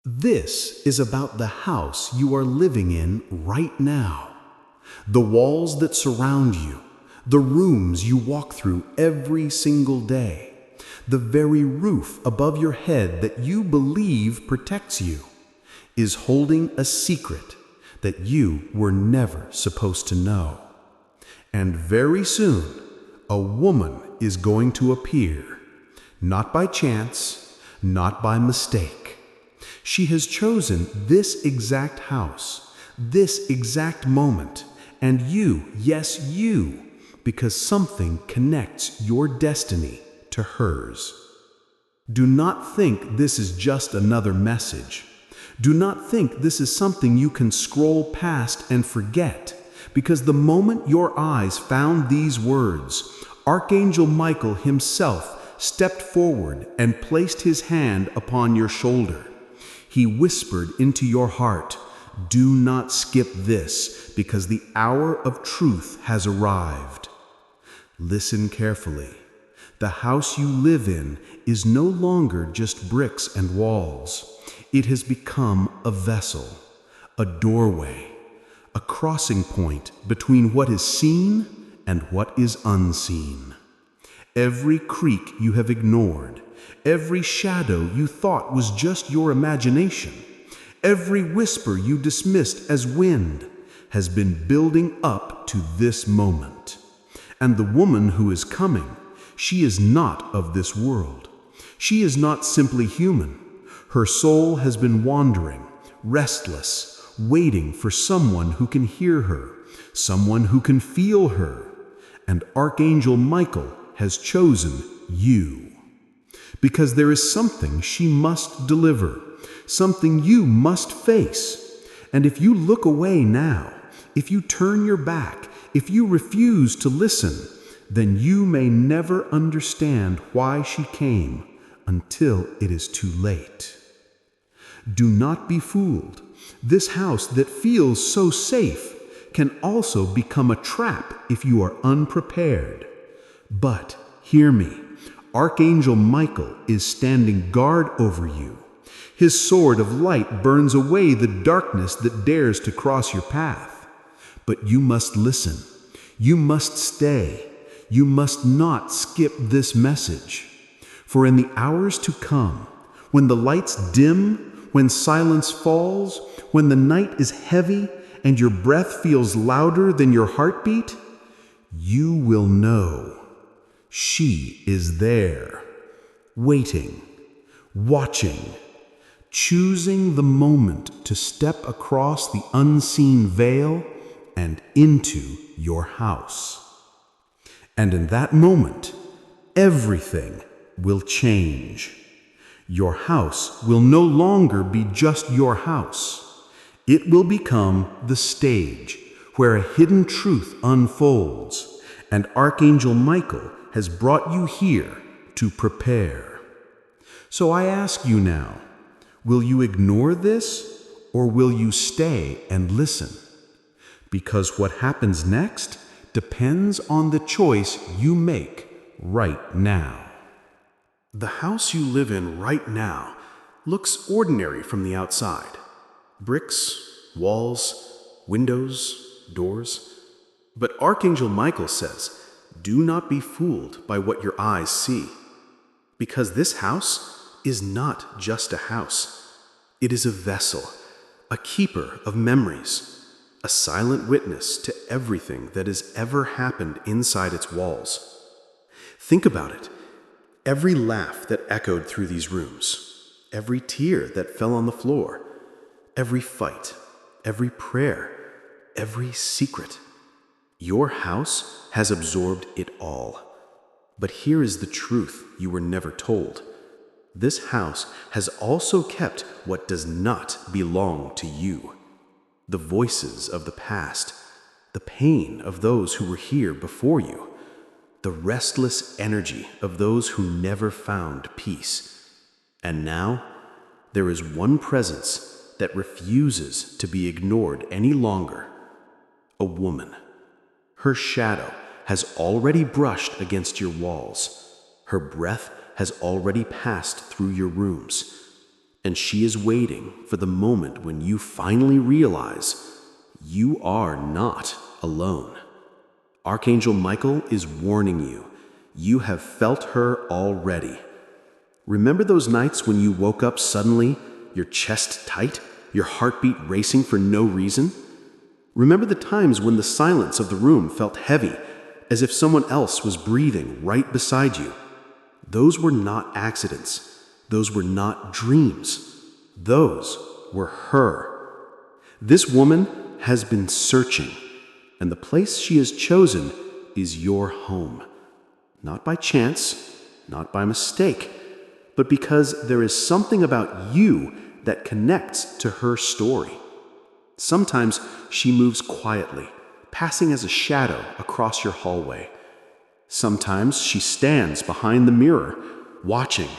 This is about the house you are living in right now. The walls that surround you, the rooms you walk through every single day, the very roof above your head that you believe protects you, is holding a secret that you were never supposed to know. And very soon, a woman is going to appear, not by chance, not by mistake. She has chosen this exact house, this exact moment, and you, yes, you, because something connects your destiny to hers. Do not think this is just another message. Do not think this is something you can scroll past and forget, because the moment your eyes found these words, Archangel Michael himself stepped forward and placed his hand upon your shoulder. He whispered into your heart, "Do not skip this, because the hour of truth has arrived." Listen carefully. The house you live in is no longer just bricks and walls. It has become a vessel, a doorway, a crossing point between what is seen and what is unseen. Every creak you have ignored, every shadow you thought was just your imagination, every whisper you dismissed as wind, has been building up to this moment. And the woman who is coming, she is not of this world. She is not simply human. Her soul has been wandering, restless, waiting for someone who can hear her, someone who can feel her. And Archangel Michael has chosen you. Because there is something she must deliver, something you must face. And if you look away now, if you turn your back, if you refuse to listen, then you may never understand why she came until it is too late. Do not be fooled. This house that feels so safe can also become a trap if you are unprepared. But hear me. Archangel Michael is standing guard over you. His sword of light burns away the darkness that dares to cross your path. But you must listen. You must stay. You must not skip this message. For in the hours to come, when the lights dim, when silence falls, when the night is heavy and your breath feels louder than your heartbeat, you will know. She is there, waiting, watching, choosing the moment to step across the unseen veil and into your house. And in that moment, everything will change. Your house will no longer be just your house. It will become the stage where a hidden truth unfolds, and Archangel Michael has brought you here to prepare. So I ask you now, will you ignore this or will you stay and listen? Because what happens next depends on the choice you make right now. The house you live in right now looks ordinary from the outside. Bricks, walls, windows, doors. But Archangel Michael says, do not be fooled by what your eyes see. Because this house is not just a house. It is a vessel, a keeper of memories, a silent witness to everything that has ever happened inside its walls. Think about it. Every laugh that echoed through these rooms, every tear that fell on the floor, every fight, every prayer, every secret. Your house has absorbed it all. But here is the truth you were never told. This house has also kept what does not belong to you. The voices of the past, the pain of those who were here before you, the restless energy of those who never found peace. And now, there is one presence that refuses to be ignored any longer. A woman. Her shadow has already brushed against your walls. Her breath has already passed through your rooms. And she is waiting for the moment when you finally realize you are not alone. Archangel Michael is warning you. You have felt her already. Remember those nights when you woke up suddenly, your chest tight, your heartbeat racing for no reason? Remember the times when the silence of the room felt heavy, as if someone else was breathing right beside you? Those were not accidents. Those were not dreams. Those were her. This woman has been searching, and the place she has chosen is your home. Not by chance, not by mistake, but because there is something about you that connects to her story. Sometimes she moves quietly, passing as a shadow across your hallway. Sometimes she stands behind the mirror, watching,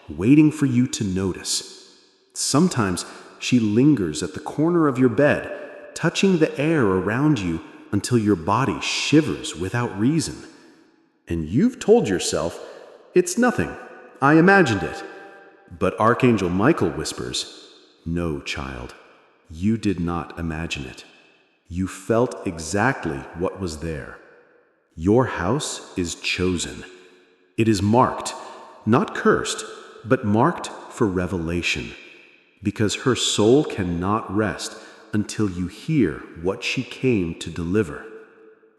waiting for you to notice. Sometimes she lingers at the corner of your bed, touching the air around you until your body shivers without reason. And you've told yourself, it's nothing, I imagined it. But Archangel Michael whispers, no, child, you did not imagine it. You felt exactly what was there. Your house is chosen. It is marked, not cursed, but marked for revelation, because her soul cannot rest until you hear what she came to deliver.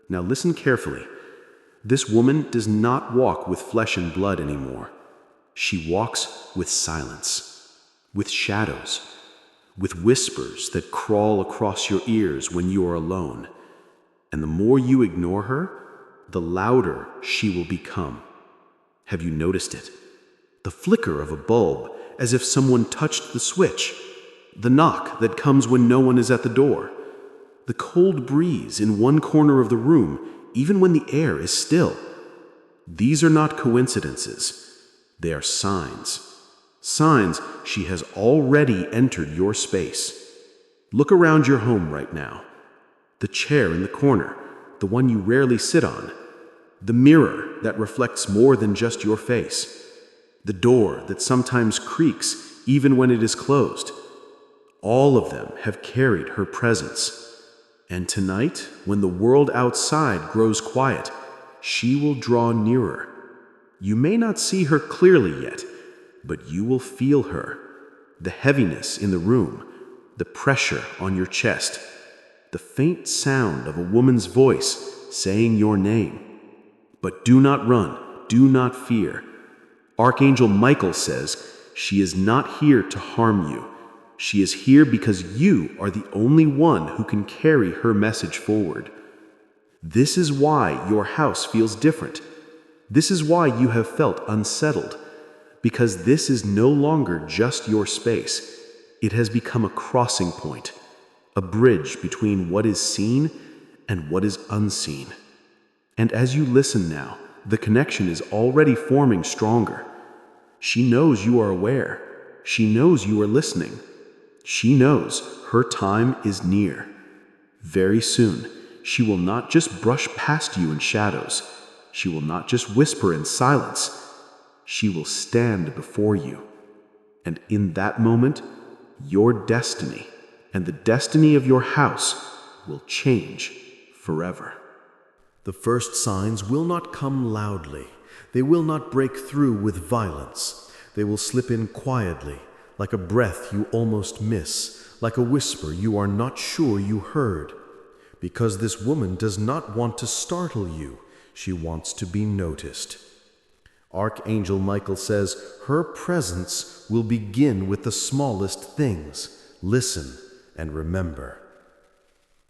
Now listen carefully. This woman does not walk with flesh and blood anymore. She walks with silence, with shadows, with whispers that crawl across your ears when you are alone. And the more you ignore her, the louder she will become. Have you noticed it? The flicker of a bulb, as if someone touched the switch. The knock that comes when no one is at the door. The cold breeze in one corner of the room, even when the air is still. These are not coincidences. They are signs. Signs she has already entered your space. Look around your home right now. The chair in the corner, the one you rarely sit on. The mirror that reflects more than just your face. The door that sometimes creaks even when it is closed. All of them have carried her presence. And tonight, when the world outside grows quiet, she will draw nearer. You may not see her clearly yet, but you will feel her. The heaviness in the room, the pressure on your chest, the faint sound of a woman's voice saying your name. But do not run, do not fear. Archangel Michael says she is not here to harm you. She is here because you are the only one who can carry her message forward. This is why your house feels different. This is why you have felt unsettled. Because this is no longer just your space. It has become a crossing point, a bridge between what is seen and what is unseen. And as you listen now, the connection is already forming stronger. She knows you are aware. She knows you are listening. She knows her time is near. Very soon, she will not just brush past you in shadows. She will not just whisper in silence. She will stand before you. And in that moment, your destiny and the destiny of your house will change forever. The first signs will not come loudly. They will not break through with violence. They will slip in quietly, like a breath you almost miss, like a whisper you are not sure you heard. Because this woman does not want to startle you. She wants to be noticed. Archangel Michael says her presence will begin with the smallest things. Listen and remember.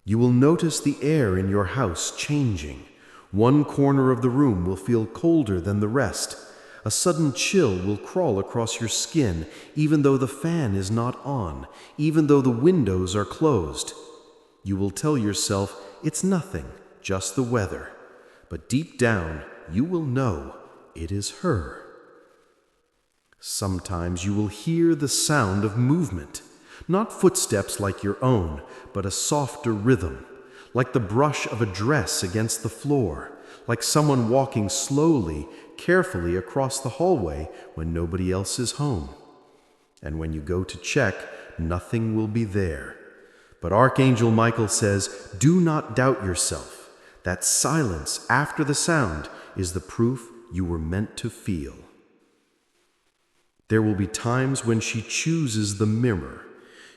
You will notice the air in your house changing. One corner of the room will feel colder than the rest. A sudden chill will crawl across your skin, even though the fan is not on, even though the windows are closed. You will tell yourself it's nothing, just the weather. But deep down, you will know it is her. Sometimes you will hear the sound of movement, not footsteps like your own, but a softer rhythm, like the brush of a dress against the floor, like someone walking slowly, carefully across the hallway when nobody else is home. And when you go to check, nothing will be there. But Archangel Michael says, do not doubt yourself. That silence after the sound is the proof you were meant to feel. There will be times when she chooses the mirror.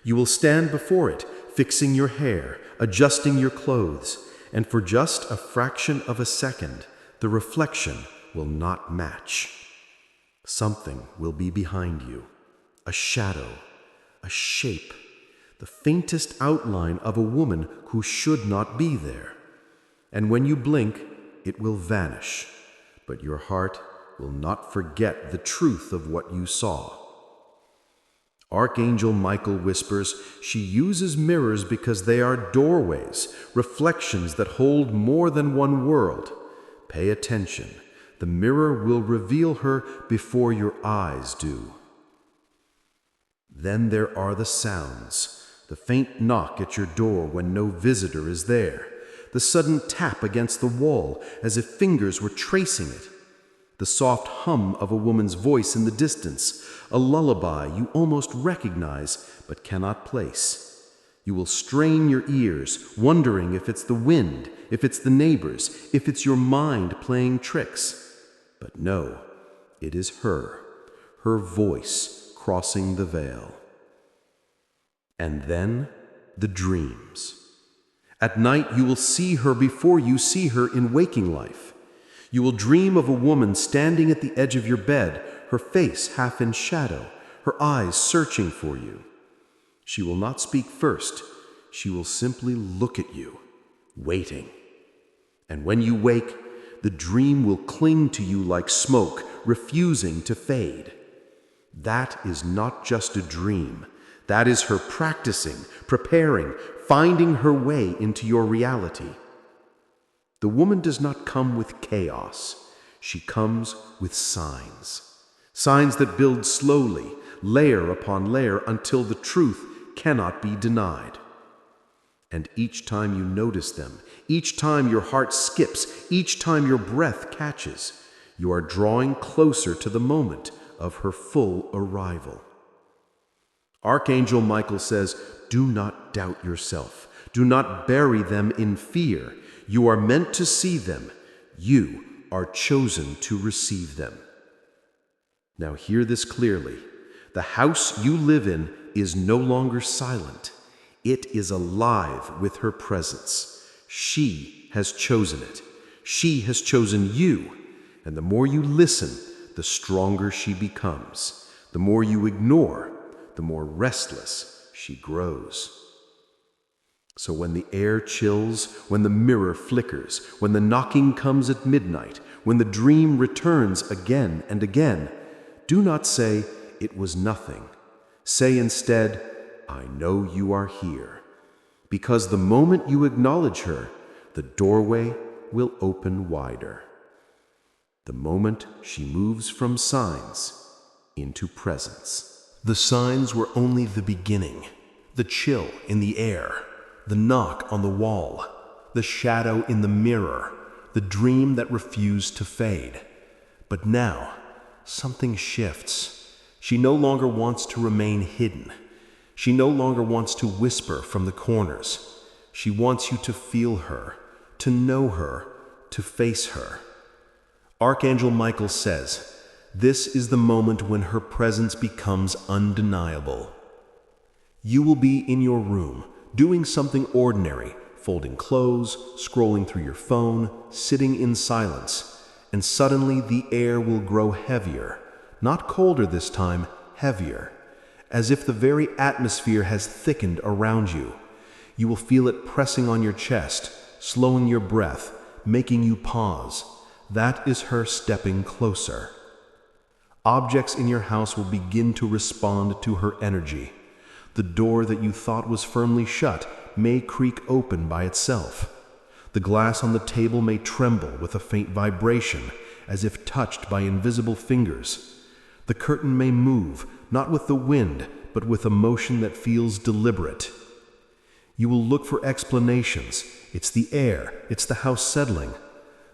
You will stand before it, fixing your hair, adjusting your clothes, and for just a fraction of a second, the reflection will not match. Something will be behind you, a shadow, a shape, the faintest outline of a woman who should not be there. And when you blink, it will vanish, but your heart will not forget the truth of what you saw. Archangel Michael whispers, she uses mirrors because they are doorways, reflections that hold more than one world. Pay attention. The mirror will reveal her before your eyes do. Then there are the sounds. The faint knock at your door when no visitor is there. The sudden tap against the wall as if fingers were tracing it. The soft hum of a woman's voice in the distance, a lullaby you almost recognize but cannot place. You will strain your ears, wondering if it's the wind, if it's the neighbors, if it's your mind playing tricks. But no, it is her voice crossing the veil. And then the dreams. At night you will see her before you see her in waking life. You will dream of a woman standing at the edge of your bed, her face half in shadow, her eyes searching for you. She will not speak first. She will simply look at you, waiting. And when you wake, the dream will cling to you like smoke, refusing to fade. That is not just a dream. That is her practicing, preparing, finding her way into your reality. The woman does not come with chaos. She comes with signs. Signs that build slowly, layer upon layer, until the truth cannot be denied. And each time you notice them, each time your heart skips, each time your breath catches, you are drawing closer to the moment of her full arrival. Archangel Michael says, do not doubt yourself. Do not bury them in fear. You are meant to see them. You are chosen to receive them. Now hear this clearly. The house you live in is no longer silent. It is alive with her presence. She has chosen it. She has chosen you. And the more you listen, the stronger she becomes. The more you ignore, the more restless she grows. So when the air chills, when the mirror flickers, when the knocking comes at midnight, when the dream returns again and again, do not say, it was nothing. Say instead, I know you are here. Because the moment you acknowledge her, the doorway will open wider. The moment she moves from signs into presence. The signs were only the beginning. The chill in the air, the knock on the wall, the shadow in the mirror, the dream that refused to fade. But now, something shifts. She no longer wants to remain hidden. She no longer wants to whisper from the corners. She wants you to feel her, to know her, to face her. Archangel Michael says, this is the moment when her presence becomes undeniable. You will be in your room, doing something ordinary, folding clothes, scrolling through your phone, sitting in silence, and suddenly the air will grow heavier, not colder this time, heavier, as if the very atmosphere has thickened around you. You will feel it pressing on your chest, slowing your breath, making you pause. That is her stepping closer. Objects in your house will begin to respond to her energy. The door that you thought was firmly shut may creak open by itself. The glass on the table may tremble with a faint vibration, as if touched by invisible fingers. The curtain may move, not with the wind, but with a motion that feels deliberate. You will look for explanations. It's the air, it's the house settling.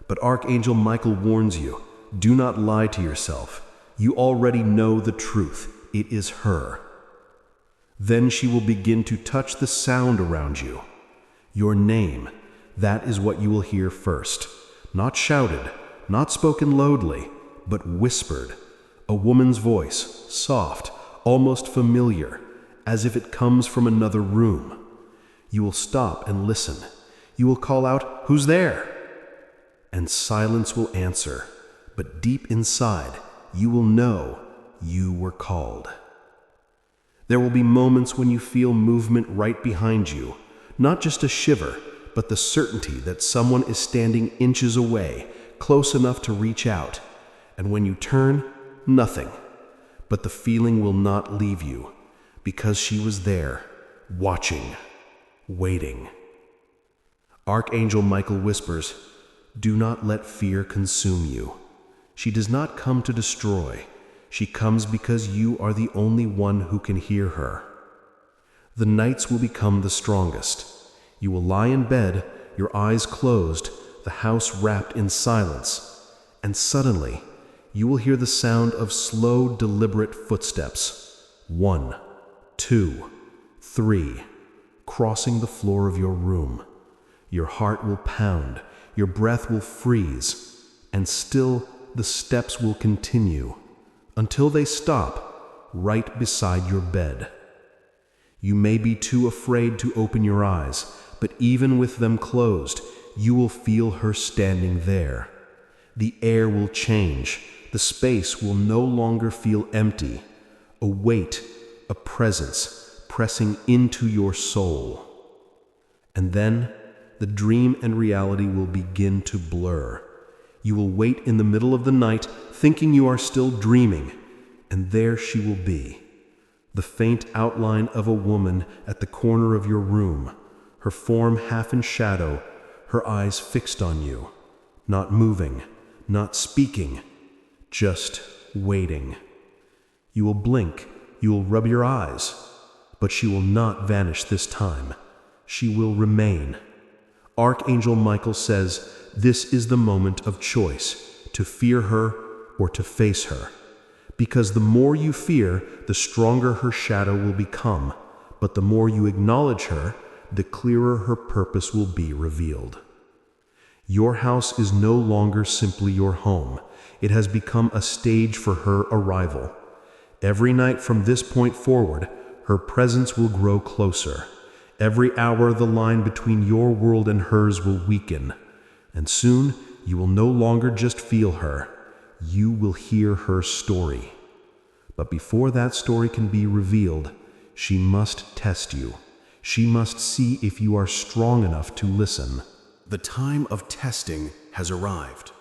But Archangel Michael warns you, do not lie to yourself. You already know the truth. it is her. Then she will begin to touch the sound around you. Your name, that is what you will hear first. Not shouted, not spoken loudly, but whispered. A woman's voice, soft, almost familiar, as if it comes from another room. You will stop and listen. You will call out, "Who's there?" And silence will answer, but deep inside, you will know you were called. There will be moments when you feel movement right behind you, not just a shiver, but the certainty that someone is standing inches away, close enough to reach out. And when you turn, nothing. But the feeling will not leave you, because she was there, watching, waiting. Archangel Michael whispers, "Do not let fear consume you. She does not come to destroy. She comes because you are the only one who can hear her." The nights will become the strongest. You will lie in bed, your eyes closed, the house wrapped in silence, and suddenly you will hear the sound of slow, deliberate footsteps. 1, 2, 3, crossing the floor of your room. Your heart will pound, your breath will freeze, and still the steps will continue until they stop right beside your bed. You may be too afraid to open your eyes, but even with them closed, you will feel her standing there. The air will change. The space will no longer feel empty. A weight, a presence pressing into your soul. And then the dream and reality will begin to blur. You will wait in the middle of the night, thinking you are still dreaming, and there she will be. The faint outline of a woman at the corner of your room, her form half in shadow, her eyes fixed on you, not moving, not speaking, just waiting. You will blink, you will rub your eyes, but she will not vanish this time. She will remain. Archangel Michael says this is the moment of choice, to fear her or to face her. Because the more you fear, the stronger her shadow will become, but the more you acknowledge her, the clearer her purpose will be revealed. Your house is no longer simply your home. It has become a stage for her arrival. Every night from this point forward, her presence will grow closer. Every hour, the line between your world and hers will weaken. And soon, you will no longer just feel her. You will hear her story. But before that story can be revealed, she must test you. She must see if you are strong enough to listen. The time of testing has arrived.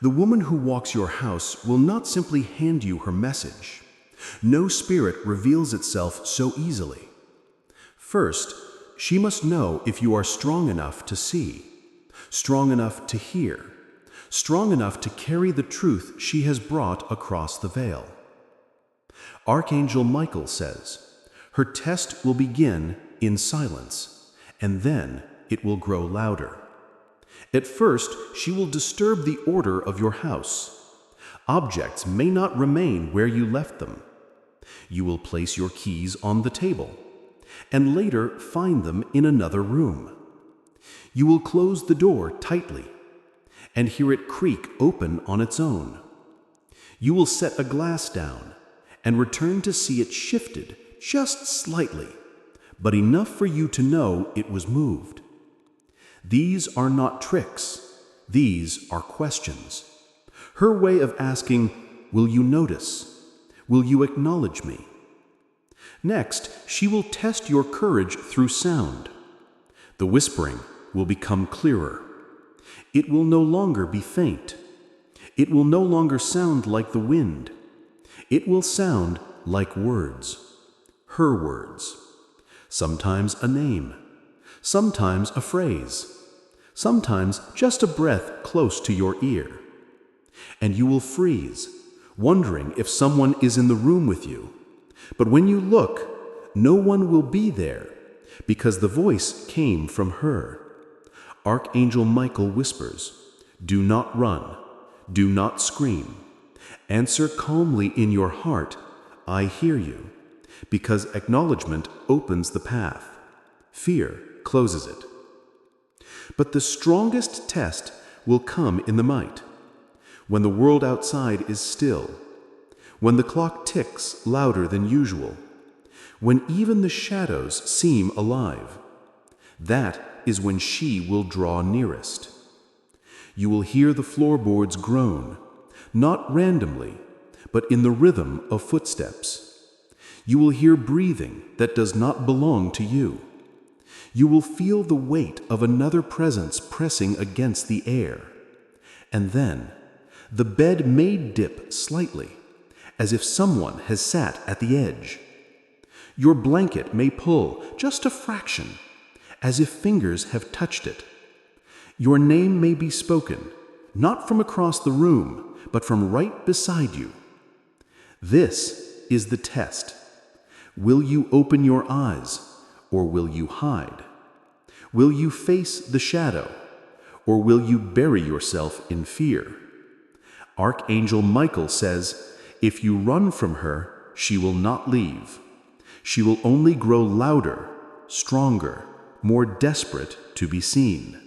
The woman who walks your house will not simply hand you her message. No spirit reveals itself so easily. First, she must know if you are strong enough to see, strong enough to hear, strong enough to carry the truth she has brought across the veil. Archangel Michael says, her test will begin in silence, and then it will grow louder. At first, she will disturb the order of your house. Objects may not remain where you left them. You will place your keys on the table, and later find them in another room. You will close the door tightly, and hear it creak open on its own. You will set a glass down, and return to see it shifted just slightly, but enough for you to know it was moved. These are not tricks. These are questions. Her way of asking, will you notice? Will you acknowledge me? Next, she will test your courage through sound. The whispering will become clearer. It will no longer be faint. It will no longer sound like the wind. It will sound like words. Her words. Sometimes a name. Sometimes a phrase. Sometimes just a breath close to your ear. And you will freeze, wondering if someone is in the room with you. But when you look, no one will be there, because the voice came from her. Archangel Michael whispers, do not run, do not scream. Answer calmly in your heart, I hear you, because acknowledgement opens the path. Fear closes it. But the strongest test will come in the night, when the world outside is still, when the clock ticks louder than usual, when even the shadows seem alive. That is when she will draw nearest. You will hear the floorboards groan, not randomly, but in the rhythm of footsteps. You will hear breathing that does not belong to you. You will feel the weight of another presence pressing against the air. And then, the bed may dip slightly, as if someone has sat at the edge. Your blanket may pull just a fraction, as if fingers have touched it. Your name may be spoken, not from across the room, but from right beside you. This is the test. Will you open your eyes, or will you hide? Will you face the shadow, or will you bury yourself in fear? Archangel Michael says, if you run from her, she will not leave. She will only grow louder, stronger, more desperate to be seen.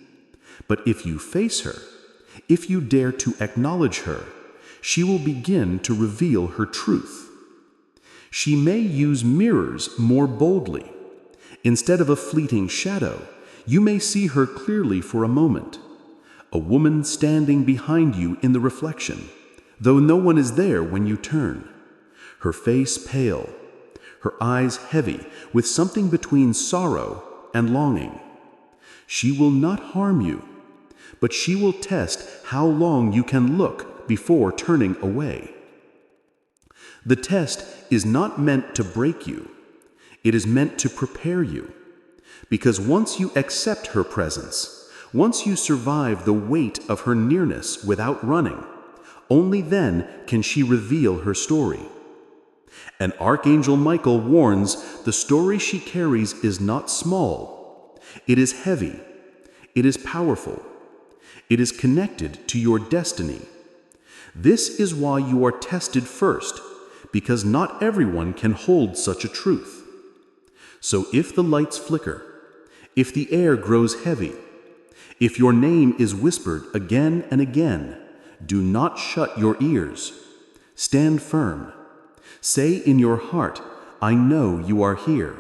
But if you face her, if you dare to acknowledge her, she will begin to reveal her truth. She may use mirrors more boldly. Instead of a fleeting shadow, you may see her clearly for a moment. A woman standing behind you in the reflection, though no one is there when you turn. Her face pale, her eyes heavy with something between sorrow and longing. She will not harm you, but she will test how long you can look before turning away. The test is not meant to break you. It is meant to prepare you. Because once you accept her presence, once you survive the weight of her nearness without running, only then can she reveal her story. And Archangel Michael warns the story she carries is not small. It is heavy. It is powerful. It is connected to your destiny. This is why you are tested first, because not everyone can hold such a truth. So if the lights flicker, if the air grows heavy, if your name is whispered again and again, do not shut your ears. Stand firm. Say in your heart, I know you are here.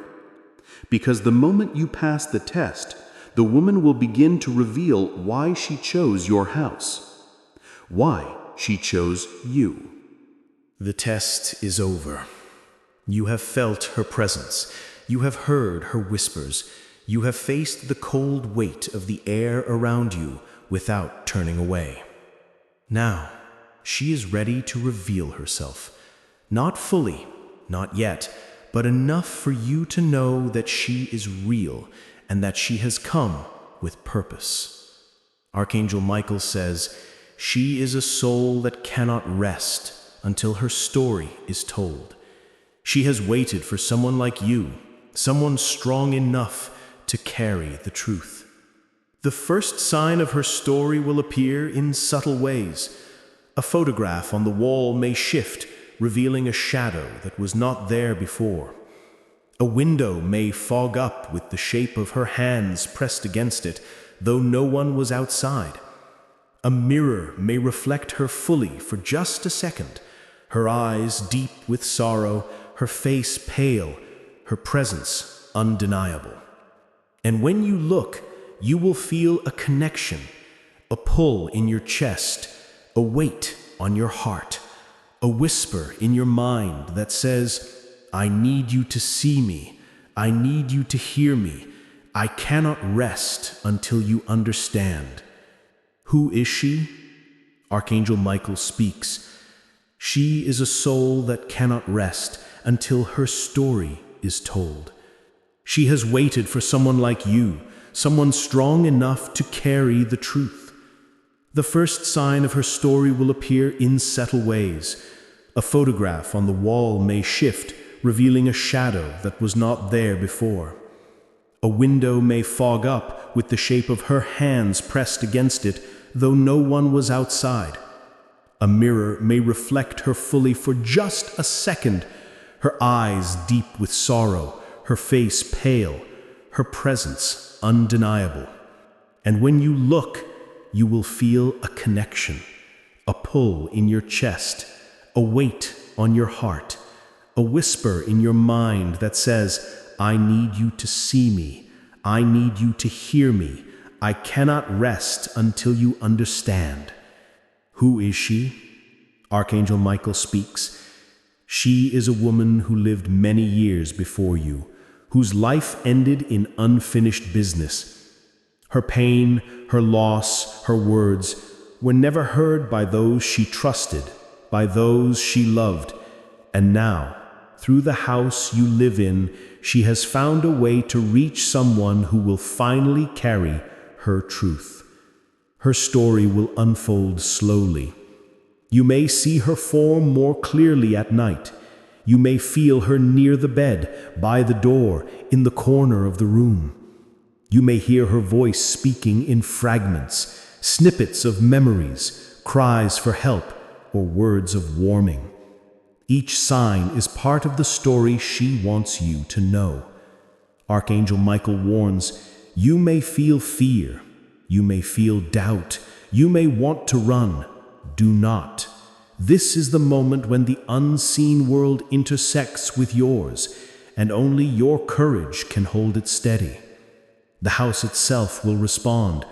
Because the moment you pass the test, the woman will begin to reveal why she chose your house, why she chose you. The test is over. You have felt her presence. You have heard her whispers. You have faced the cold weight of the air around you without turning away. Now, she is ready to reveal herself. Not fully, not yet, but enough for you to know that she is real and that she has come with purpose. Archangel Michael says, she is a soul that cannot rest until her story is told. She has waited for someone like you, someone strong enough to carry the truth. The first sign of her story will appear in subtle ways. A photograph on the wall may shift, revealing a shadow that was not there before. A window may fog up with the shape of her hands pressed against it, though no one was outside. A mirror may reflect her fully for just a second, her eyes deep with sorrow, her face pale, her presence undeniable. And when you look, you will feel a connection, a pull in your chest, a weight on your heart, a whisper in your mind that says, I need you to see me. I need you to hear me. I cannot rest until you understand. Who is she? Archangel Michael speaks. She is a soul that cannot rest until her story is told. She has waited for someone like you, someone strong enough to carry the truth. The first sign of her story will appear in subtle ways. A photograph on the wall may shift, revealing a shadow that was not there before. A window may fog up with the shape of her hands pressed against it, though no one was outside. A mirror may reflect her fully for just a second, her eyes deep with sorrow, her face pale, her presence undeniable. And when you look, you will feel a connection, a pull in your chest, a weight on your heart, a whisper in your mind that says, I need you to see me. I need you to hear me. I cannot rest until you understand. Who is she? Archangel Michael speaks. She is a woman who lived many years before you, whose life ended in unfinished business. Her pain, her loss, her words were never heard by those she trusted, by those she loved. And now, through the house you live in, she has found a way to reach someone who will finally carry her truth. Her story will unfold slowly. You may see her form more clearly at night. You may feel her near the bed, by the door, in the corner of the room. You may hear her voice speaking in fragments, snippets of memories, cries for help, or words of warning. Each sign is part of the story she wants you to know. Archangel Michael warns, you may feel fear, you may feel doubt, you may want to run. Do not. This is the moment when the unseen world intersects with yours, and only your courage can hold it steady. The house itself will respond.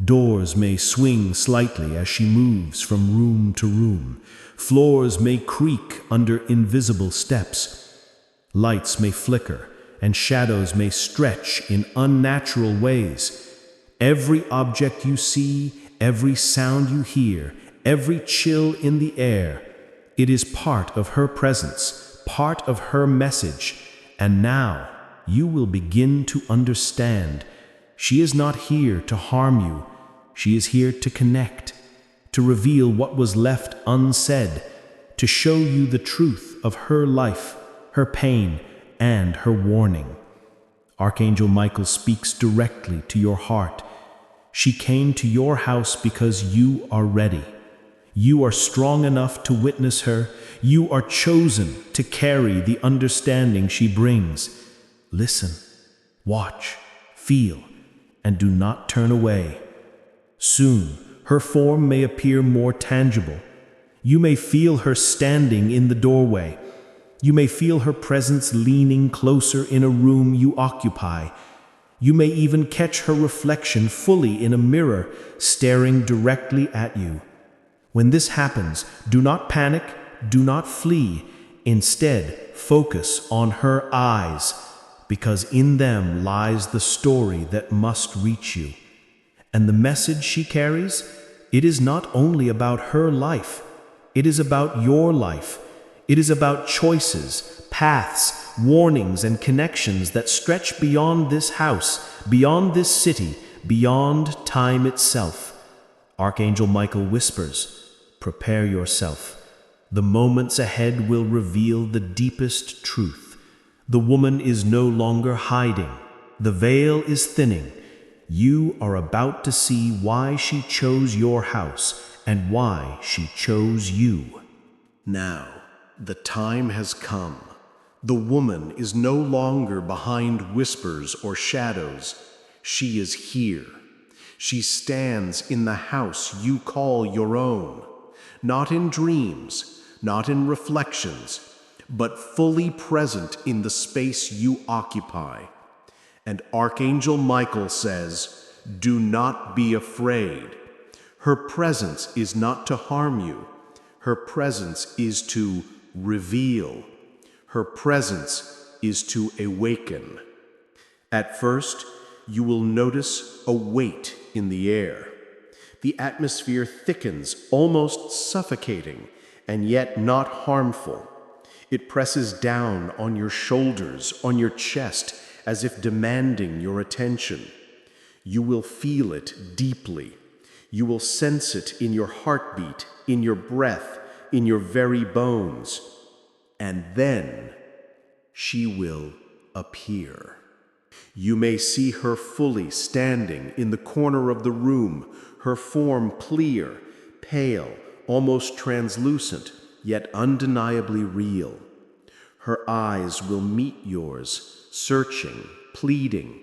Doors may swing slightly as she moves from room to room. Floors may creak under invisible steps. Lights may flicker, and shadows may stretch in unnatural ways. Every object you see, every sound you hear, every chill in the air, it is part of her presence, part of her message. And now you will begin to understand. She is not here to harm you. She is here to connect, to reveal what was left unsaid, to show you the truth of her life, her pain, and her warning. Archangel Michael speaks directly to your heart. She came to your house because you are ready. You are strong enough to witness her. You are chosen to carry the understanding she brings. Listen, watch, feel, and do not turn away. Soon, her form may appear more tangible. You may feel her standing in the doorway. You may feel her presence leaning closer in a room you occupy. You may even catch her reflection fully in a mirror, staring directly at you. When this happens, do not panic, do not flee. Instead, focus on her eyes, because in them lies the story that must reach you. And the message she carries, it is not only about her life, it is about your life. It is about choices, paths, warnings, and connections that stretch beyond this house, beyond this city, beyond time itself. Archangel Michael whispers, prepare yourself. The moments ahead will reveal the deepest truth. The woman is no longer hiding. The veil is thinning. You are about to see why she chose your house and why she chose you. Now, the time has come. The woman is no longer behind whispers or shadows. She is here. She stands in the house you call your own, not in dreams, not in reflections, but fully present in the space you occupy. And Archangel Michael says, do not be afraid. Her presence is not to harm you. Her presence is to reveal. Her presence is to awaken. At first, you will notice a weight in the air. The atmosphere thickens, almost suffocating, and yet not harmful. It presses down on your shoulders, on your chest, as if demanding your attention. You will feel it deeply. You will sense it in your heartbeat, in your breath, in your very bones. And then she will appear. You may see her fully standing in the corner of the room, her form clear, pale, almost translucent, yet undeniably real. Her eyes will meet yours, searching, pleading,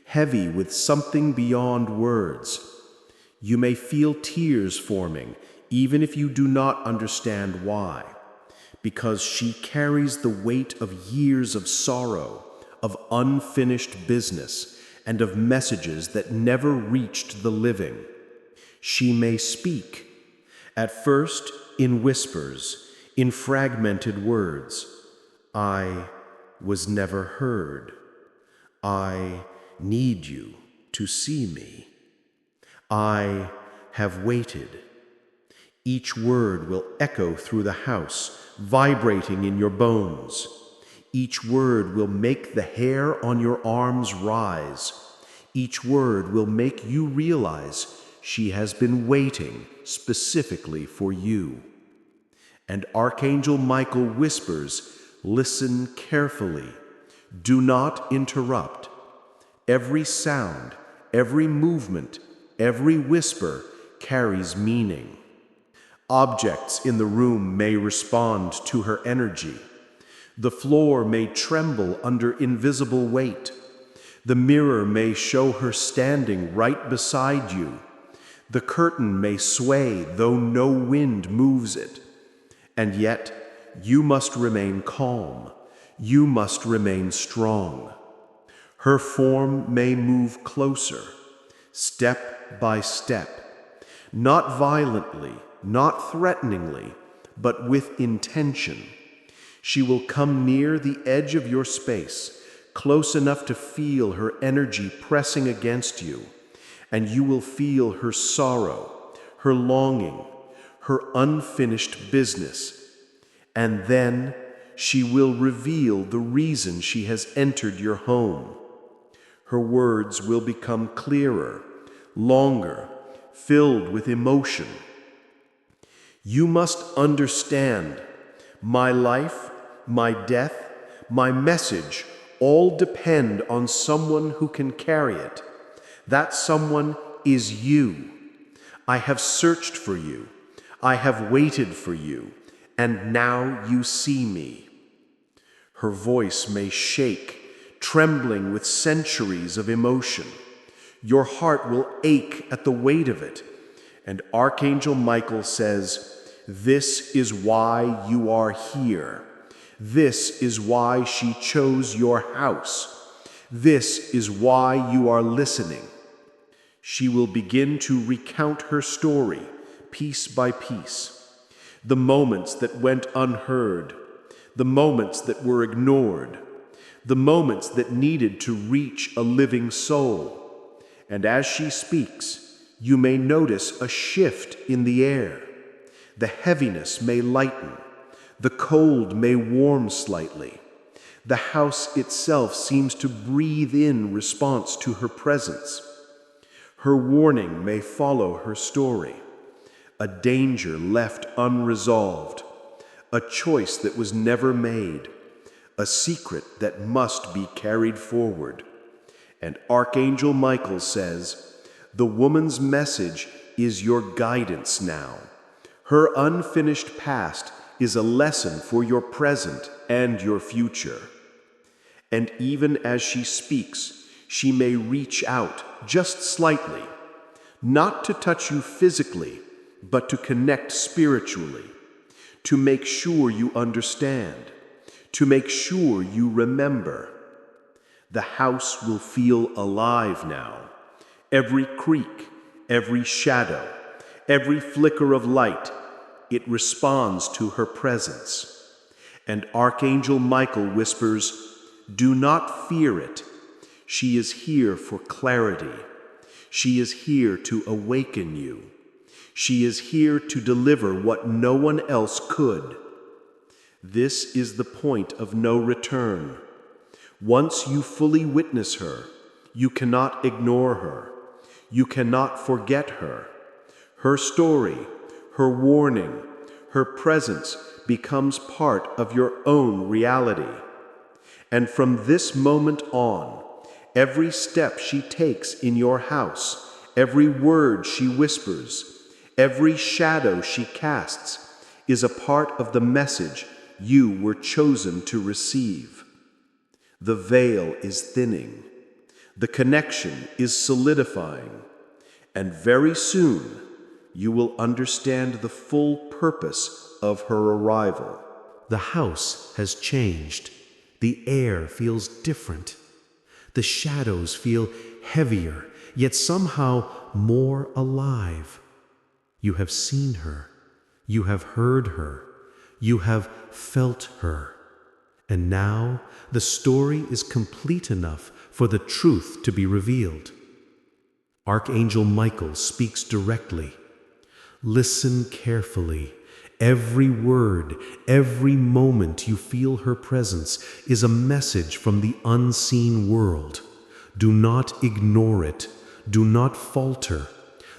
heavy with something beyond words. You may feel tears forming, even if you do not understand why, because she carries the weight of years of sorrow, of unfinished business, and of messages that never reached the living. She may speak, at first in whispers, in fragmented words. I was never heard. I need you to see me. I have waited. Each word will echo through the house, vibrating in your bones. Each word will make the hair on your arms rise. Each word will make you realize she has been waiting specifically for you. And Archangel Michael whispers, listen carefully. Do not interrupt. Every sound, every movement, every whisper carries meaning. Objects in the room may respond to her energy. The floor may tremble under invisible weight. The mirror may show her standing right beside you. The curtain may sway, though no wind moves it. And yet, you must remain calm. You must remain strong. Her form may move closer, step by step, not violently, not threateningly, but with intention. She will come near the edge of your space, close enough to feel her energy pressing against you, and you will feel her sorrow, her longing, her unfinished business. And then she will reveal the reason she has entered your home. Her words will become clearer, longer, filled with emotion. You must understand, my life, my death, my message all depend on someone who can carry it. That someone is you. I have searched for you. I have waited for you, and now you see me. Her voice may shake, trembling with centuries of emotion. Your heart will ache at the weight of it. And Archangel Michael says, this is why you are here. This is why she chose your house. This is why you are listening. She will begin to recount her story, piece by piece. The moments that went unheard, the moments that were ignored, the moments that needed to reach a living soul. And as she speaks, you may notice a shift in the air. The heaviness may lighten. The cold may warm slightly. The house itself seems to breathe in response to her presence. Her warning may follow her story. A danger left unresolved. A choice that was never made. A secret that must be carried forward. And Archangel Michael says, the woman's message is your guidance now. Her unfinished past is a lesson for your present and your future. And even as she speaks, she may reach out just slightly, not to touch you physically, but to connect spiritually, to make sure you understand, to make sure you remember. The house will feel alive now. Every creak, every shadow, every flicker of light, it responds to her presence. And Archangel Michael whispers, do not fear it. She is here for clarity. She is here to awaken you. She is here to deliver what no one else could. This is the point of no return. Once you fully witness her, you cannot ignore her. You cannot forget her. Her story, her warning, her presence becomes part of your own reality. And from this moment on, every step she takes in your house, every word she whispers, every shadow she casts, is a part of the message you were chosen to receive. The veil is thinning. The connection is solidifying. And very soon, you will understand the full purpose of her arrival. The house has changed. The air feels different. The shadows feel heavier, yet somehow more alive. You have seen her. You have heard her. You have felt her. And now the story is complete enough for the truth to be revealed. Archangel Michael speaks directly. Listen carefully. Every word, every moment you feel her presence is a message from the unseen world. Do not ignore it. Do not falter.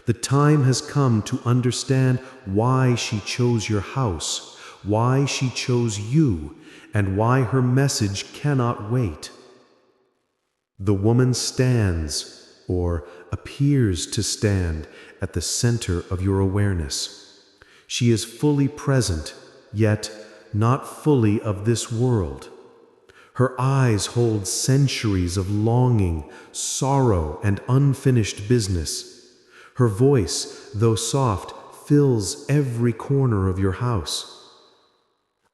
The time has come to understand why she chose your house, why she chose you, and why her message cannot wait. The woman stands, or appears to stand, at the center of your awareness. She is fully present, yet not fully of this world. Her eyes hold centuries of longing, sorrow, and unfinished business. Her voice, though soft, fills every corner of your house.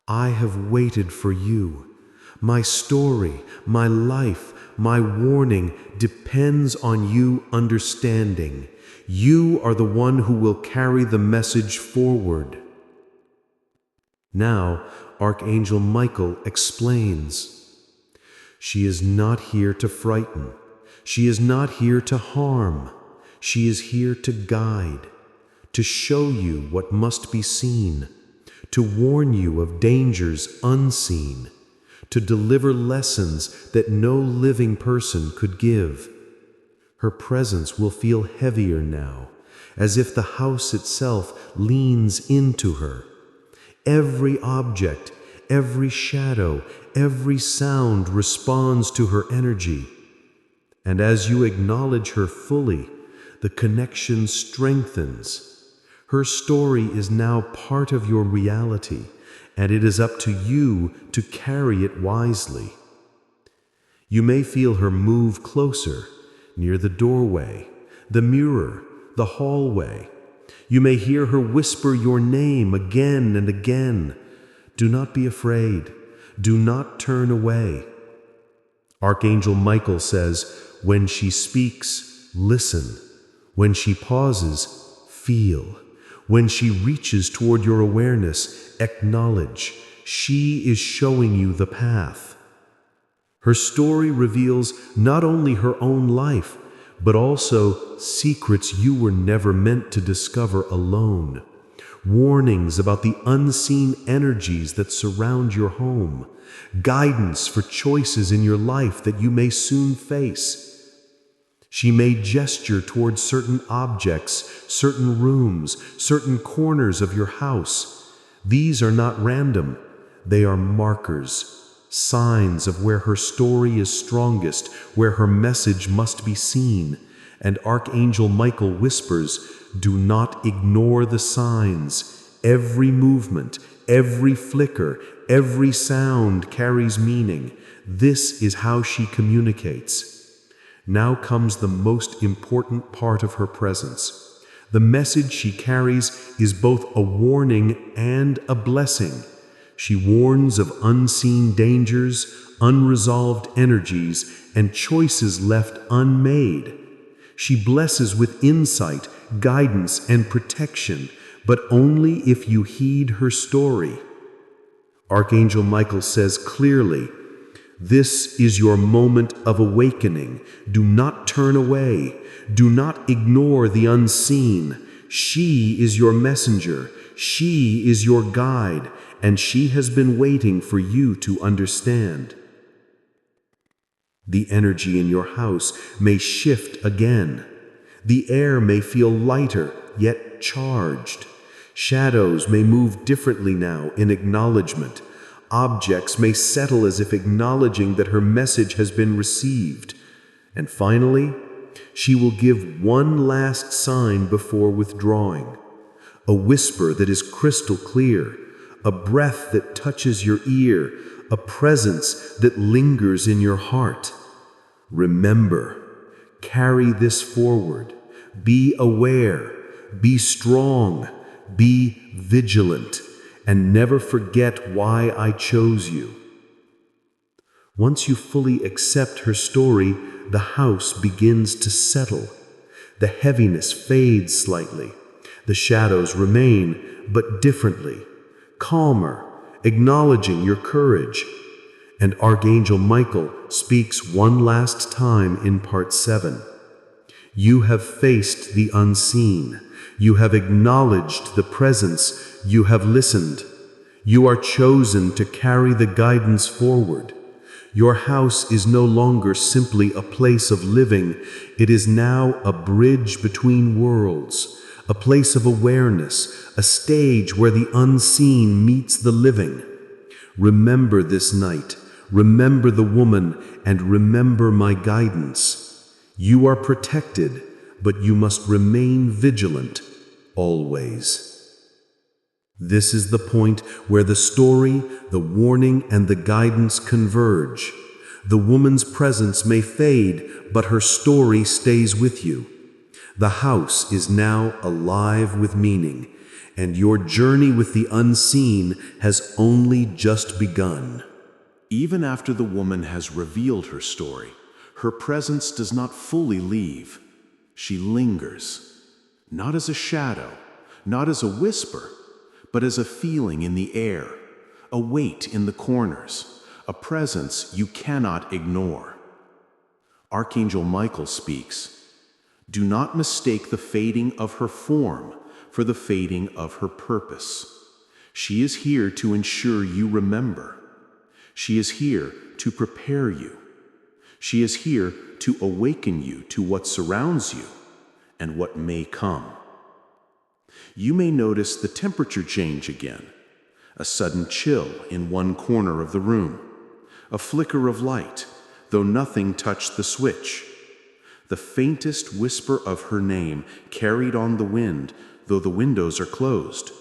I have waited for you. My story, my life, my warning depends on you understanding. You are the one who will carry the message forward. Now, Archangel Michael explains. She is not here to frighten. She is not here to harm. She is here to guide, to show you what must be seen, to warn you of dangers unseen, to deliver lessons that no living person could give. Her presence will feel heavier now, as if the house itself leans into her. Every object, every shadow, every sound responds to her energy. And as you acknowledge her fully, the connection strengthens. Her story is now part of your reality, and it is up to you to carry it wisely. You may feel her move closer, near the doorway, the mirror, the hallway. You may hear her whisper your name again and again. Do not be afraid. Do not turn away. Archangel Michael says, when she speaks, listen. When she pauses, feel. When she reaches toward your awareness, acknowledge. She is showing you the path. Her story reveals not only her own life, but also secrets you were never meant to discover alone. Warnings about the unseen energies that surround your home. Guidance for choices in your life that you may soon face. She may gesture towards certain objects, certain rooms, certain corners of your house. These are not random. They are markers. Signs of where her story is strongest, where her message must be seen. And Archangel Michael whispers, do not ignore the signs. Every movement, every flicker, every sound carries meaning. This is how she communicates. Now comes the most important part of her presence. The message she carries is both a warning and a blessing. She warns of unseen dangers, unresolved energies, and choices left unmade. She blesses with insight, guidance, and protection, but only if you heed her story. Archangel Michael says clearly, this is your moment of awakening. Do not turn away. Do not ignore the unseen. She is your messenger. She is your guide, and she has been waiting for you to understand. The energy in your house may shift again. The air may feel lighter, yet charged. Shadows may move differently now in acknowledgement. Objects may settle as if acknowledging that her message has been received. And finally, she will give one last sign before withdrawing. A whisper that is crystal clear, a breath that touches your ear, a presence that lingers in your heart. Remember, carry this forward. Be aware, be strong, be vigilant, and never forget why I chose you. Once you fully accept her story, the house begins to settle. The heaviness fades slightly. The shadows remain, but differently, calmer, acknowledging your courage. And Archangel Michael speaks one last time in part 7. You have faced the unseen. You have acknowledged the presence. You have listened. You are chosen to carry the guidance forward. Your house is no longer simply a place of living. It is now a bridge between worlds, a place of awareness, a stage where the unseen meets the living. Remember this night. Remember the woman, and remember my guidance. You are protected, but you must remain vigilant, always. This is the point where the story, the warning, and the guidance converge. The woman's presence may fade, but her story stays with you. The house is now alive with meaning, and your journey with the unseen has only just begun. Even after the woman has revealed her story, her presence does not fully leave. She lingers, not as a shadow, not as a whisper, but as a feeling in the air, a weight in the corners, a presence you cannot ignore. Archangel Michael speaks, "Do not mistake the fading of her form for the fading of her purpose. She is here to ensure you remember. She is here to prepare you. She is here to awaken you to what surrounds you and what may come." You may notice the temperature change again, a sudden chill in one corner of the room, a flicker of light, though nothing touched the switch, the faintest whisper of her name carried on the wind, though the windows are closed.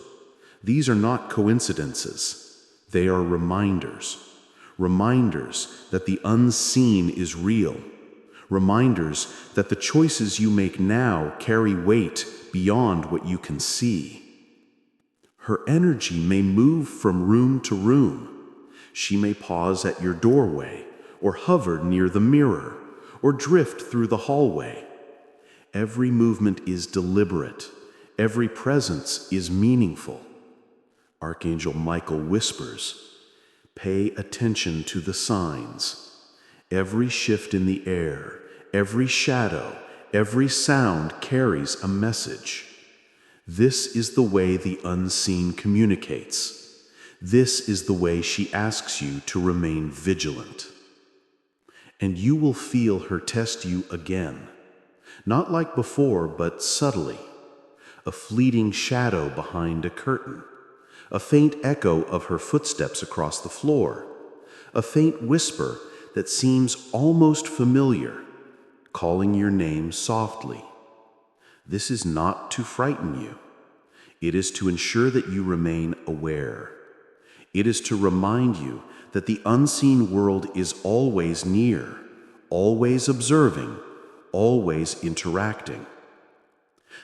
These are not coincidences. They are reminders. Reminders that the unseen is real. Reminders that the choices you make now carry weight beyond what you can see. Her energy may move from room to room. She may pause at your doorway, or hover near the mirror, or drift through the hallway. Every movement is deliberate. Every presence is meaningful. Archangel Michael whispers, "Pay attention to the signs. Every shift in the air, every shadow, every sound carries a message. This is the way the unseen communicates. This is the way she asks you to remain vigilant." And you will feel her test you again, not like before, but subtly. A fleeting shadow behind a curtain, a faint echo of her footsteps across the floor, a faint whisper that seems almost familiar, calling your name softly. This is not to frighten you. It is to ensure that you remain aware. It is to remind you that the unseen world is always near, always observing, always interacting.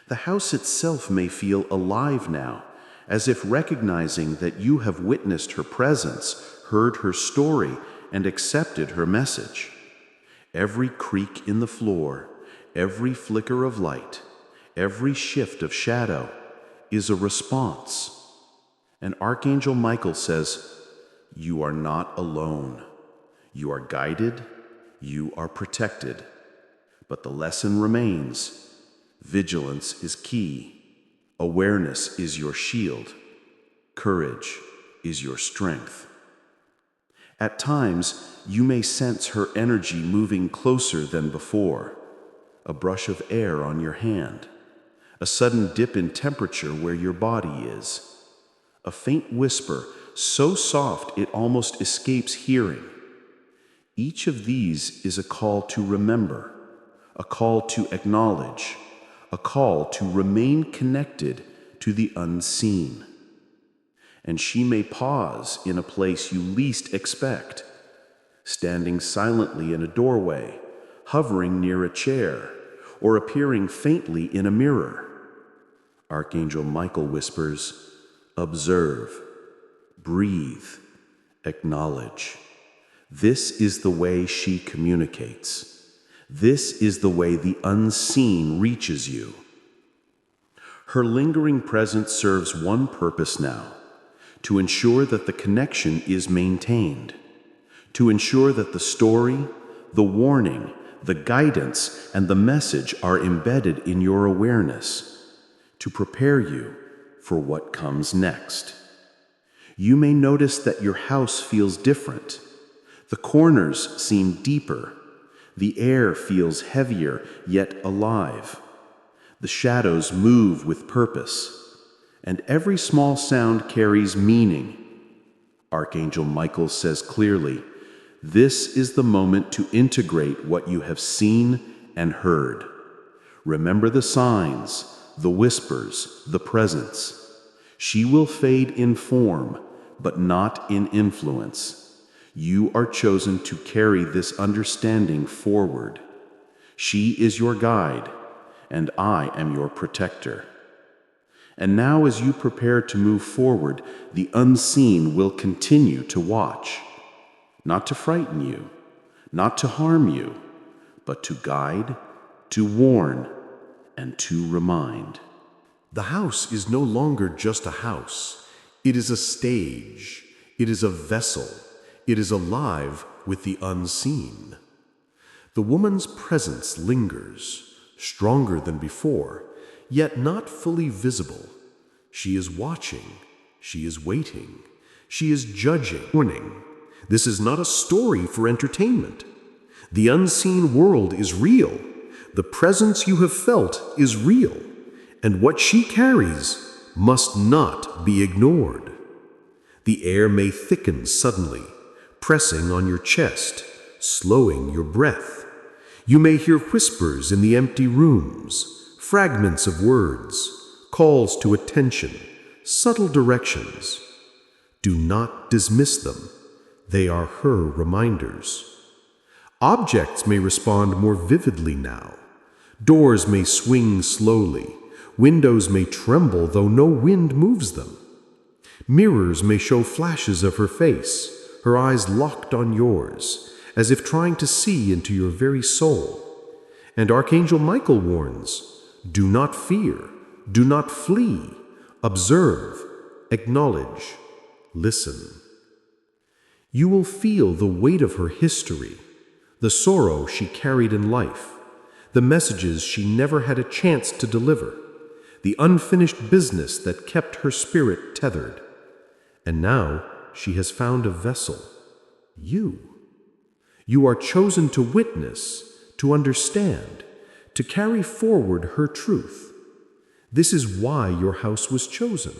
The house itself may feel alive now, as if recognizing that you have witnessed her presence, heard her story, and accepted her message. Every creak in the floor, every flicker of light, every shift of shadow is a response. And Archangel Michael says, "You are not alone. You are guided, you are protected. But the lesson remains. Vigilance is key. Awareness is your shield. Courage is your strength." At times, you may sense her energy moving closer than before. A brush of air on your hand, a sudden dip in temperature where your body is, a faint whisper so soft it almost escapes hearing. Each of these is a call to remember, a call to acknowledge, a call to remain connected to the unseen. and she may pause in a place you least expect, standing silently in a doorway, hovering near a chair, or appearing faintly in a mirror. Archangel Michael whispers, "Observe, breathe, acknowledge." This is the way she communicates. This is the way the unseen reaches you. Her lingering presence serves one purpose now: to ensure that the connection is maintained, to ensure that the story, the warning, the guidance, and the message are embedded in your awareness, to prepare you for what comes next. You may notice that your house feels different. The corners seem deeper. The air feels heavier yet alive. The shadows move with purpose, and every small sound carries meaning. Archangel Michael says clearly, this is the moment to integrate what you have seen and heard. Remember the signs, the whispers, the presence. She will fade in form, but not in influence. You are chosen to carry this understanding forward. She is your guide, and I am your protector. And now, as you prepare to move forward, the unseen will continue to watch, not to frighten you, not to harm you, but to guide, to warn, and to remind. The house is no longer just a house. It is a stage. It is a vessel. It is alive with the unseen. The woman's presence lingers, stronger than before, yet not fully visible. She is watching. She is waiting. She is judging. Warning. This is not a story for entertainment. The unseen world is real. The presence you have felt is real, and what she carries must not be ignored. The air may thicken suddenly, pressing on your chest, slowing your breath. You may hear whispers in the empty rooms, fragments of words, calls to attention, subtle directions. Do not dismiss them. They are her reminders. Objects may respond more vividly now. Doors may swing slowly. Windows may tremble though no wind moves them. Mirrors may show flashes of her face, her eyes locked on yours, as if trying to see into your very soul. And Archangel Michael warns, do not fear, do not flee, observe, acknowledge, listen. You will feel the weight of her history, the sorrow she carried in life, the messages she never had a chance to deliver, the unfinished business that kept her spirit tethered. And now she has found a vessel, you. You are chosen to witness, to understand, to carry forward her truth. This is why your house was chosen.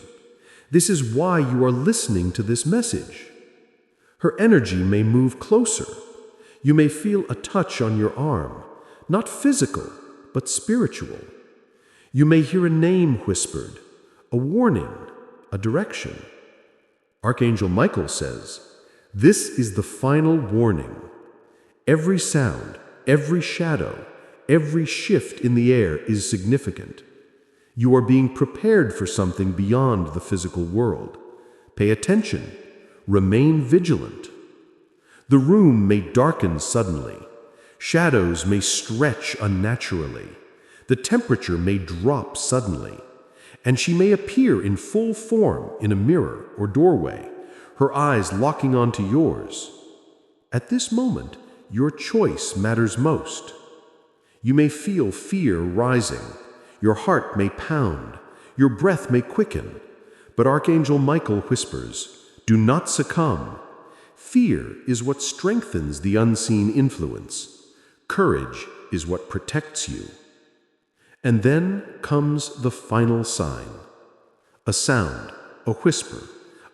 This is why you are listening to this message. Her energy may move closer. You may feel a touch on your arm, not physical, but spiritual. You may hear a name whispered, a warning, a direction. Archangel Michael says, this is the final warning. Every sound, every shadow, every shift in the air is significant. You are being prepared for something beyond the physical world. Pay attention. Remain vigilant. The room may darken suddenly. Shadows may stretch unnaturally. The temperature may drop suddenly. And she may appear in full form in a mirror or doorway, her eyes locking onto yours. At this moment, your choice matters most. You may feel fear rising. Your heart may pound. Your breath may quicken. But Archangel Michael whispers, do not succumb. Fear is what strengthens the unseen influence. Courage is what protects you. And then comes the final sign. A sound, a whisper,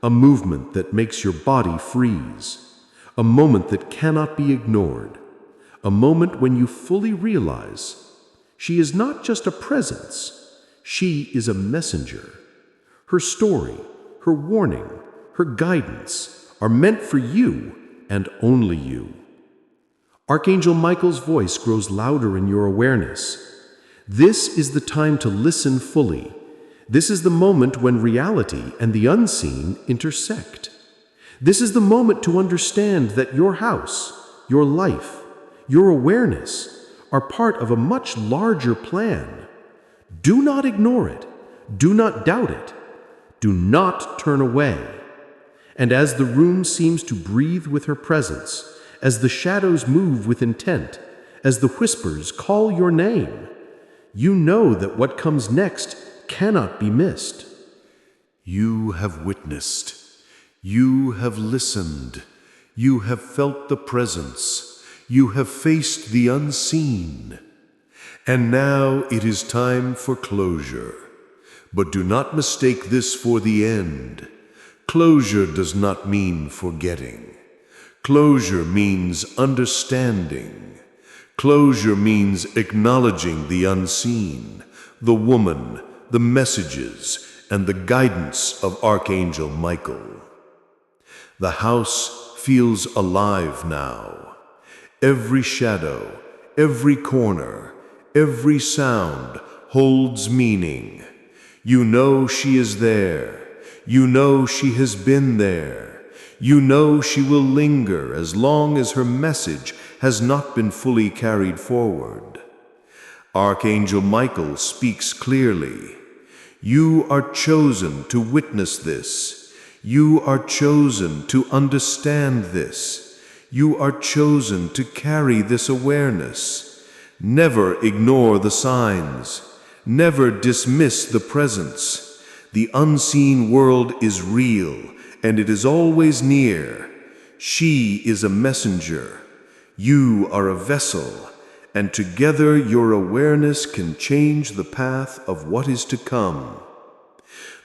a movement that makes your body freeze. A moment that cannot be ignored. A moment when you fully realize she is not just a presence, she is a messenger. Her story, her warning, her guidance are meant for you and only you. Archangel Michael's voice grows louder in your awareness. This is the time to listen fully. This is the moment when reality and the unseen intersect. This is the moment to understand that your house, your life, your awareness are part of a much larger plan. Do not ignore it. Do not doubt it. Do not turn away. And as the room seems to breathe with her presence, as the shadows move with intent, as the whispers call your name, you know that what comes next cannot be missed. You have witnessed. You have listened. You have felt the presence. You have faced the unseen. And now it is time for closure. But do not mistake this for the end. Closure does not mean forgetting. Closure means understanding. Closure means acknowledging the unseen, the woman, the messages, and the guidance of Archangel Michael. The house feels alive now. Every shadow, every corner, every sound holds meaning. You know she is there. You know she has been there. You know she will linger as long as her message has not been fully carried forward. Archangel Michael speaks clearly. You are chosen to witness this. You are chosen to understand this. You are chosen to carry this awareness. Never ignore the signs. Never dismiss the presence. The unseen world is real, and it is always near. She is a messenger. You are a vessel, and together your awareness can change the path of what is to come.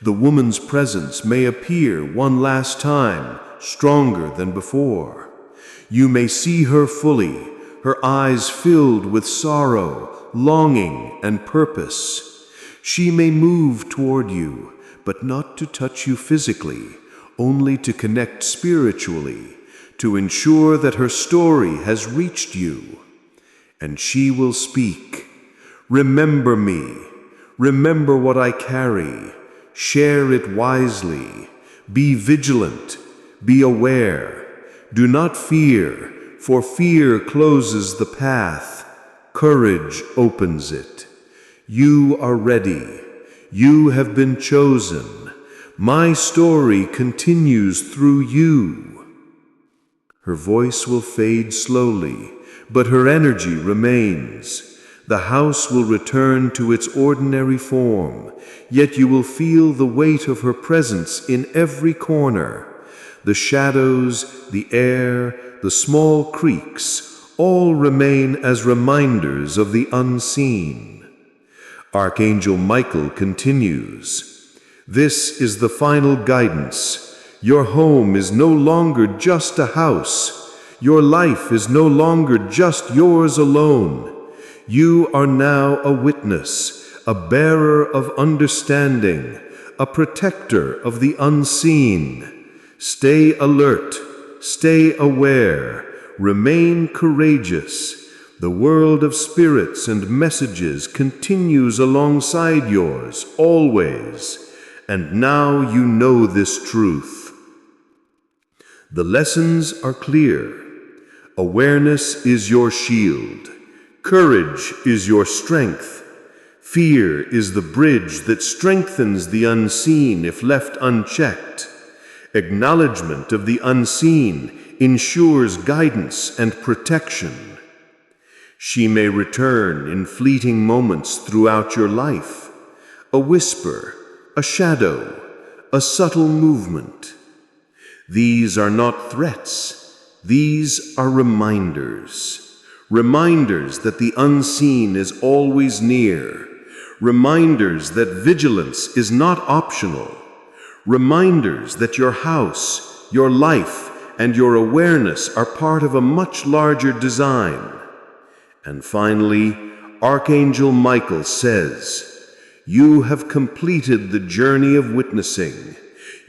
The woman's presence may appear one last time, stronger than before. You may see her fully, her eyes filled with sorrow, longing, and purpose. She may move toward you, but not to touch you physically, only to connect spiritually, to ensure that her story has reached you. And she will speak, "Remember me. Remember what I carry. Share it wisely. Be vigilant. Be aware. Do not fear, for fear closes the path. Courage opens it. You are ready. You have been chosen. My story continues through you." Her voice will fade slowly, but her energy remains. The house will return to its ordinary form, yet you will feel the weight of her presence in every corner. The shadows, the air, the small creaks, all remain as reminders of the unseen. Archangel Michael continues, "This is the final guidance. Your home is no longer just a house. Your life is no longer just yours alone. You are now a witness, a bearer of understanding, a protector of the unseen. Stay alert, stay aware, remain courageous. The world of spirits and messages continues alongside yours, always. And now you know this truth. The lessons are clear. Awareness is your shield. Courage is your strength. Fear is the bridge that strengthens the unseen if left unchecked. Acknowledgement of the unseen ensures guidance and protection. She may return in fleeting moments throughout your life. A whisper, a shadow, a subtle movement. These are not threats. These are reminders. Reminders that the unseen is always near. Reminders that vigilance is not optional. Reminders that your house, your life, and your awareness are part of a much larger design. And finally, Archangel Michael says, "You have completed the journey of witnessing.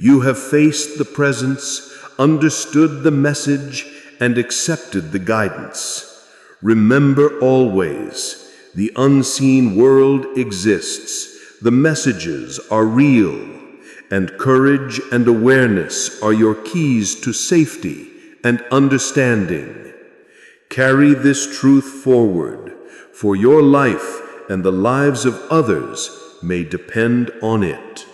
You have faced the presence, understood the message, and accepted the guidance. Remember always, the unseen world exists, the messages are real, and courage and awareness are your keys to safety and understanding. Carry this truth forward, for your life and the lives of others may depend on it.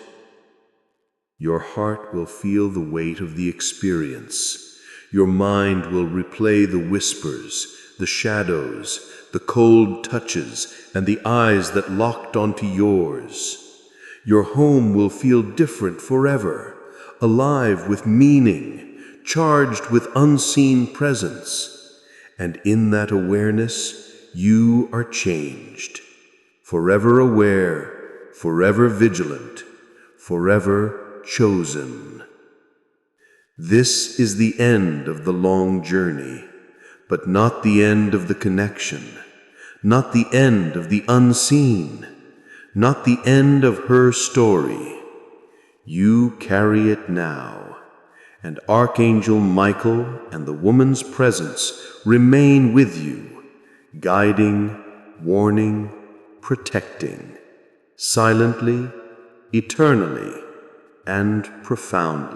Your heart will feel the weight of the experience. Your mind will replay the whispers, the shadows, the cold touches, and the eyes that locked onto yours. Your home will feel different forever, alive with meaning, charged with unseen presence. And in that awareness, you are changed. Forever aware, forever vigilant, forever chosen. This is the end of the long journey, but not the end of the connection, not the end of the unseen, not the end of her story. You carry it now, and Archangel Michael and the woman's presence remain with you, guiding, warning, protecting, silently, eternally, and profoundly.